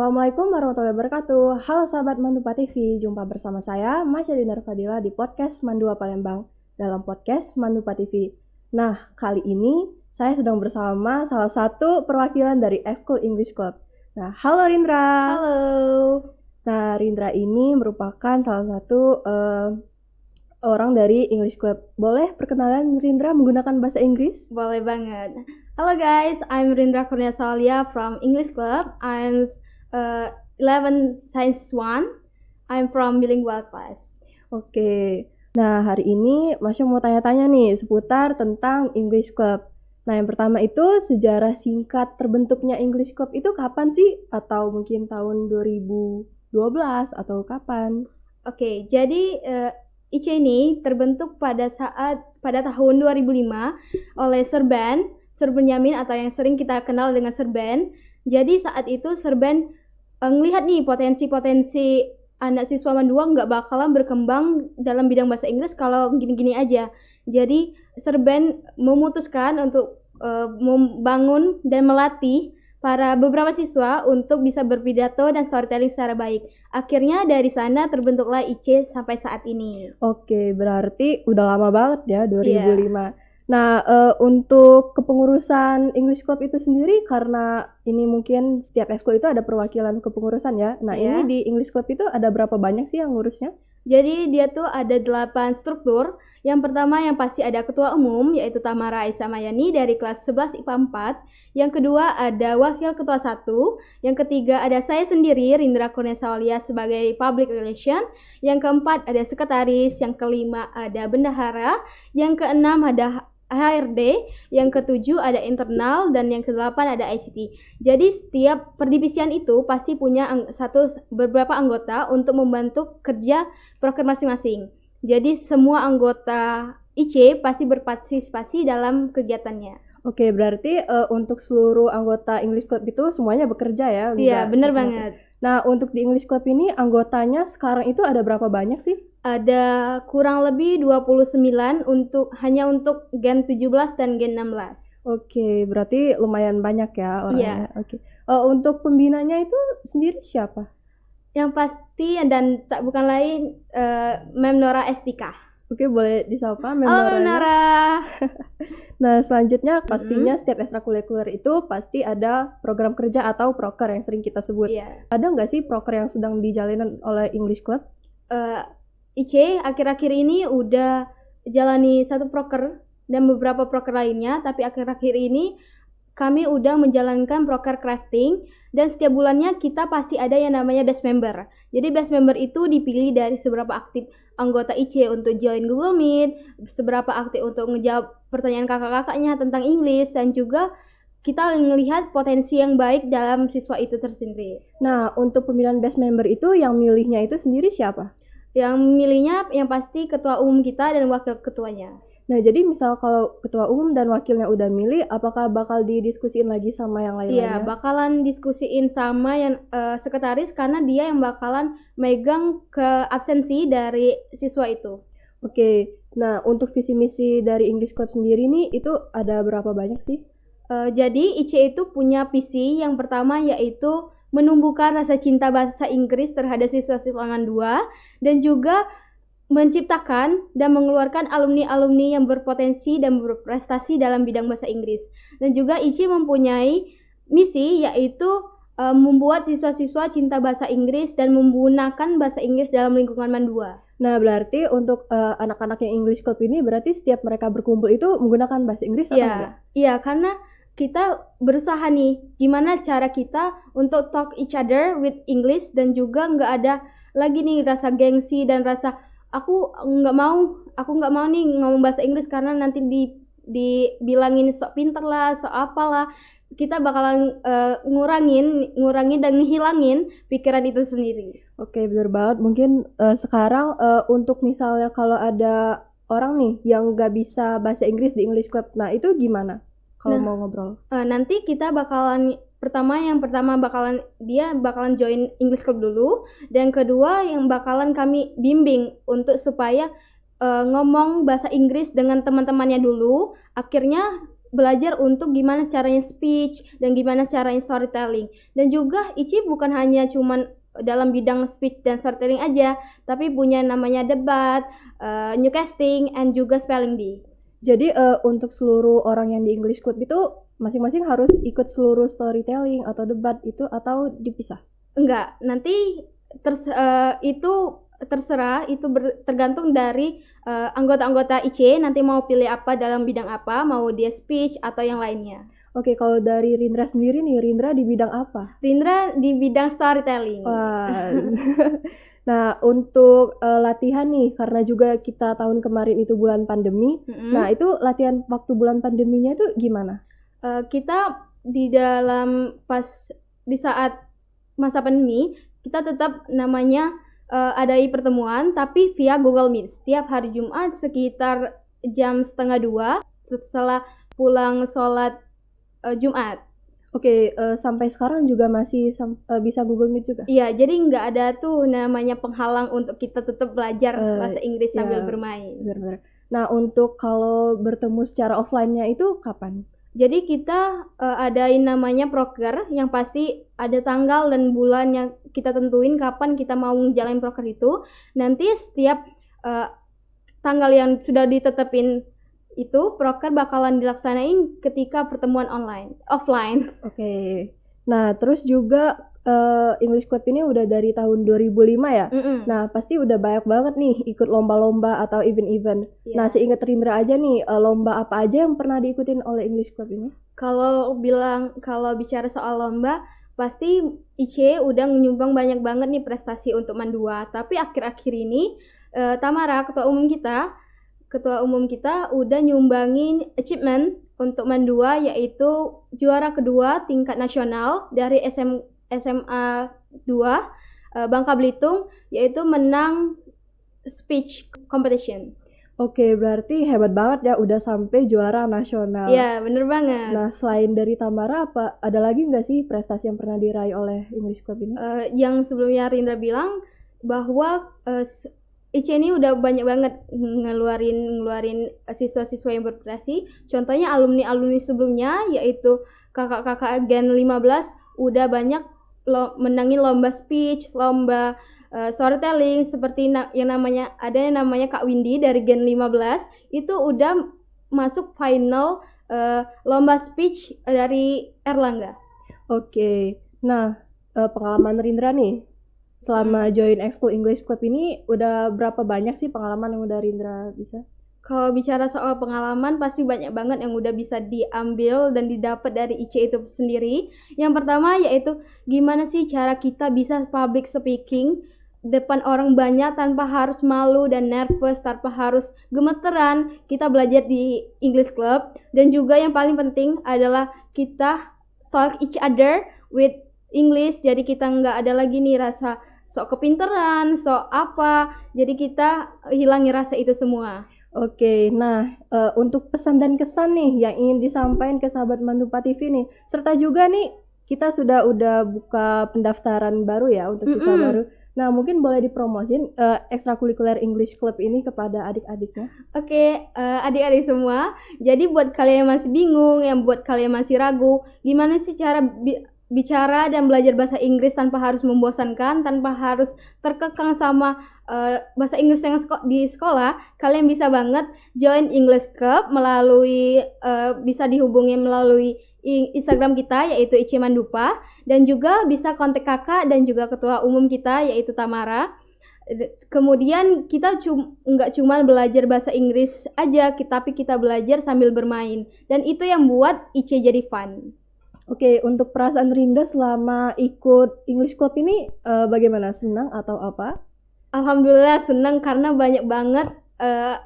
Assalamualaikum warahmatullahi wabarakatuh. Halo sahabat Mandua TV, jumpa bersama saya Masya Dinar Fadila di podcast Mandua Palembang dalam podcast Mandua TV. Nah, kali ini saya sedang bersama salah satu perwakilan dari Ekskul English Club. Nah, halo Rindra. Halo. Nah, Rindra ini merupakan salah satu orang dari English Club. Boleh perkenalan Rindra menggunakan bahasa Inggris? Boleh banget. Hello guys, I'm Rindra Kurnia Solia from English Club. I'm 11 Science 1. I'm from bilingual class. Oke. Nah, hari ini Masya mau tanya-tanya nih seputar tentang English Club. Nah, yang pertama itu sejarah singkat terbentuknya English Club itu kapan sih? Atau mungkin tahun 2012 atau kapan? Oke, jadi IC ini terbentuk pada tahun 2005 oleh Sir Benjamin atau yang sering kita kenal dengan Sir Ben. Jadi saat itu Sir Ben ngelihat nih potensi-potensi anak siswa Mandua nggak bakalan berkembang dalam bidang bahasa Inggris kalau gini-gini aja. Jadi Sir Ben memutuskan untuk membangun dan melatih para beberapa siswa untuk bisa berpidato dan storytelling secara baik. Akhirnya dari sana terbentuklah IC sampai saat ini. Oke, berarti udah lama banget ya, 2005. Iya. Nah, untuk kepengurusan English Club itu sendiri, karena ini mungkin setiap ekskul itu ada perwakilan kepengurusan ya. Nah, Iya. ini di English Club itu ada berapa banyak sih yang ngurusnya? Jadi dia tuh ada 8 struktur. Yang pertama yang pasti ada ketua umum, yaitu Tamara Aisyah Mayani dari kelas 11 IPA 4. Yang kedua ada wakil ketua 1. Yang ketiga ada saya sendiri, Rindra Kurnia Solia sebagai public relation. Yang keempat ada sekretaris. Yang kelima ada bendahara. Yang keenam ada HRD, yang ketujuh ada internal, dan yang kedelapan ada ICT. Jadi setiap perdivisian itu pasti punya beberapa anggota untuk membantu kerja proker masing-masing. Jadi semua anggota IC pasti berpartisipasi dalam kegiatannya. Oke, berarti untuk seluruh anggota English Club itu semuanya bekerja ya? Iya, bener banget. Nah, untuk di English Club ini anggotanya sekarang itu ada berapa banyak sih? Ada kurang lebih 29 hanya untuk Gen 17 dan Gen 16. Oke, berarti lumayan banyak ya orangnya. Iya. Oke. Untuk pembinanya itu sendiri siapa? Yang pasti dan tak bukan lain Mem Nora Estika. Oke, boleh disapa Mem Halo Nora. Mem Nora. Nah, selanjutnya pastinya setiap ekstrakurikuler itu pasti ada program kerja atau proker yang sering kita sebut. Iya. Ada nggak sih proker yang sedang dijalani oleh English Club? IC akhir-akhir ini udah jalani satu proker dan beberapa proker lainnya, tapi akhir-akhir ini kami udah menjalankan proker crafting dan setiap bulannya kita pasti ada yang namanya best member. Jadi best member itu dipilih dari seberapa aktif anggota IC untuk join Google Meet, seberapa aktif untuk ngejawab pertanyaan kakak-kakaknya tentang English, dan juga kita melihat potensi yang baik dalam siswa itu tersendiri. Nah, untuk pemilihan best member itu yang milihnya itu sendiri siapa? Yang milihnya yang pasti ketua umum kita dan wakil ketuanya. Nah, jadi misal kalau ketua umum dan wakilnya udah milih, apakah bakal didiskusiin lagi sama yang lain-lainnya? Iya, bakalan diskusiin sama yang sekretaris karena dia yang bakalan megang ke absensi dari siswa itu. Oke, nah untuk visi misi dari English Club sendiri nih, itu ada berapa banyak sih? Jadi IC itu punya visi yang pertama yaitu menumbuhkan rasa cinta bahasa Inggris terhadap siswa-siswa Mandua dan juga menciptakan dan mengeluarkan alumni-alumni yang berpotensi dan berprestasi dalam bidang bahasa Inggris. Dan juga IC mempunyai misi yaitu membuat siswa-siswa cinta bahasa Inggris dan menggunakan bahasa Inggris dalam lingkungan Mandua. Nah, berarti untuk anak-anak yang English Club ini berarti setiap mereka berkumpul itu menggunakan bahasa Inggris atau enggak? Iya, karena kita berusaha nih gimana cara kita untuk talk each other with English dan juga nggak ada lagi nih rasa gengsi dan rasa aku nggak mau nih ngomong bahasa Inggris karena nanti dibilangin sok pinter lah, sok apalah. Kita bakalan ngurangin dan ngehilangin pikiran itu sendiri. Oke, benar banget. Mungkin sekarang untuk misalnya kalau ada orang nih yang nggak bisa bahasa Inggris di English Club, nah itu gimana kalau mau ngobrol? Nanti kita bakalan dia bakalan join English Club dulu, dan kedua yang bakalan kami bimbing untuk supaya ngomong bahasa Inggris dengan teman-temannya dulu. Akhirnya belajar untuk gimana caranya speech dan gimana caranya storytelling. Dan juga ICE bukan hanya cuman dalam bidang speech dan storytelling aja, tapi punya namanya debat, newscasting, and juga spelling bee. Jadi untuk seluruh orang yang di English Club itu masing-masing harus ikut seluruh storytelling atau debat itu atau dipisah? Enggak, nanti itu terserah, itu tergantung dari anggota-anggota ICE nanti mau pilih apa dalam bidang apa, mau dia speech atau yang lainnya. Oke, kalau dari Rindra sendiri nih, Rindra di bidang apa? Rindra di bidang storytelling. Wah. Nah, untuk latihan nih, karena juga kita tahun kemarin itu bulan pandemi. Nah, itu latihan waktu bulan pandeminya itu gimana? Kita di saat masa pandemi, kita tetap namanya adai pertemuan, tapi via Google Meet. Setiap hari Jumat sekitar jam 1:30 setelah pulang sholat Jumat. Oke, sampai sekarang juga masih bisa Google Meet juga? Iya, jadi nggak ada tuh namanya penghalang untuk kita tetap belajar bahasa Inggris sambil bermain. Benar-benar. Nah, untuk kalau bertemu secara offline-nya itu kapan? Jadi kita adain namanya proker yang pasti ada tanggal dan bulan yang kita tentuin kapan kita mau menjalani proker itu. Nanti setiap tanggal yang sudah ditetapin itu proker bakalan dilaksanain ketika pertemuan offline. Oke. Nah, terus juga English Club ini udah dari tahun 2005 ya? Nah, pasti udah banyak banget nih ikut lomba-lomba atau event-event. Yeah. Nah, seingat Rindra aja nih, lomba apa aja yang pernah diikutin oleh English Club ini? Kalau bicara soal lomba, pasti ICE udah menyumbang banyak banget nih prestasi untuk Mandua. Tapi akhir-akhir ini, Tamara, ketua umum kita udah nyumbangin achievement untuk Mandua, yaitu juara kedua tingkat nasional dari SMA 2 Bangka Belitung, yaitu menang speech competition. Oke, berarti hebat banget ya udah sampai juara nasional. Iya, bener banget. Nah, selain dari Tamara, ada lagi nggak sih prestasi yang pernah diraih oleh English Club ini? Yang sebelumnya Rindra bilang bahwa ICE ini udah banyak banget ngeluarin siswa-siswa yang berprestasi. Contohnya alumni sebelumnya, yaitu kakak-kakak Gen 15 udah banyak menangin lomba speech, lomba storytelling, seperti yang namanya Kak Windy dari Gen 15 itu udah masuk final lomba speech dari Erlangga. Oke. Nah, pengalaman Rindra nih selama join Ekskul English Club ini udah berapa banyak sih pengalaman yang udah Rindra bisa? Kalau bicara soal pengalaman, pasti banyak banget yang udah bisa diambil dan didapat dari ICE itu sendiri. Yang pertama yaitu gimana sih cara kita bisa public speaking depan orang banyak tanpa harus malu dan nervous, tanpa harus gemeteran. Kita belajar di English Club. Dan juga yang paling penting adalah kita talk each other with English. Jadi kita nggak ada lagi nih rasa sok kepinteran, sok apa. Jadi kita hilangi rasa itu semua. Oke, nah untuk pesan dan kesan nih yang ingin disampaikan ke sahabat Mandupa TV nih, serta juga nih kita udah buka pendaftaran baru ya untuk siswa baru. Nah, mungkin boleh dipromosin ekstrakurikuler English Club ini kepada adik-adiknya. Oke, adik-adik semua. Jadi buat kalian yang masih bingung, buat kalian yang masih ragu, gimana sih cara bicara dan belajar bahasa Inggris tanpa harus membosankan, tanpa harus terkekang sama bahasa Inggris yang di sekolah, kalian bisa banget join English Club melalui bisa dihubungi melalui Instagram kita yaitu ICE Mandupa, dan juga bisa kontak kakak dan juga ketua umum kita yaitu Tamara. Kemudian kita nggak cuma belajar bahasa Inggris aja, tapi kita belajar sambil bermain, dan itu yang buat ICE jadi fun. Oke, untuk perasaan Rinda selama ikut English Club ini bagaimana? Senang atau apa? Alhamdulillah senang karena banyak banget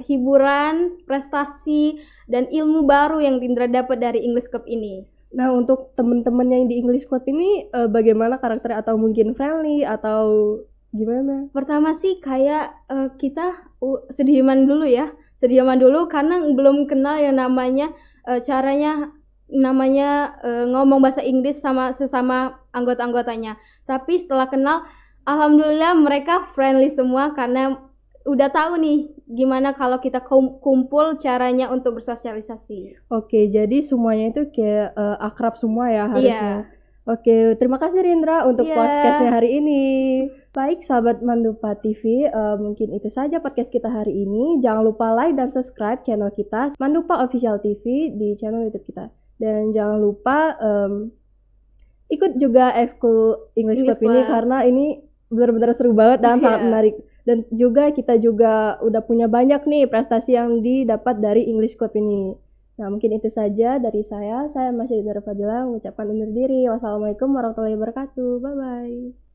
hiburan, prestasi, dan ilmu baru yang Rindra dapat dari English Club ini. Nah, untuk teman-teman yang di English Club ini bagaimana karakternya, atau mungkin friendly atau gimana? Pertama sih kayak kita sediaman dulu karena belum kenal yang namanya caranya ngomong bahasa Inggris sama sesama anggota-anggotanya. Tapi setelah kenal, alhamdulillah mereka friendly semua karena udah tahu nih gimana kalau kita kumpul caranya untuk bersosialisasi. Oke, jadi semuanya itu kayak akrab semua ya harusnya. Iya. Oke, terima kasih Rindra untuk Iya. podcastnya hari ini. Baik, sahabat Mandupa TV, mungkin itu saja podcast kita hari ini. Jangan lupa like dan subscribe channel kita, Mandupa Official TV, di channel YouTube kita. Dan jangan lupa ikut juga ekskul English Club ini, karena ini benar-benar seru banget dan sangat menarik. Dan juga kita juga udah punya banyak nih prestasi yang didapat dari English Club ini. Nah, mungkin itu saja dari saya. Saya Masya Dinda Fadila mengucapkan undur diri. Wassalamualaikum warahmatullahi wabarakatuh. Bye-bye.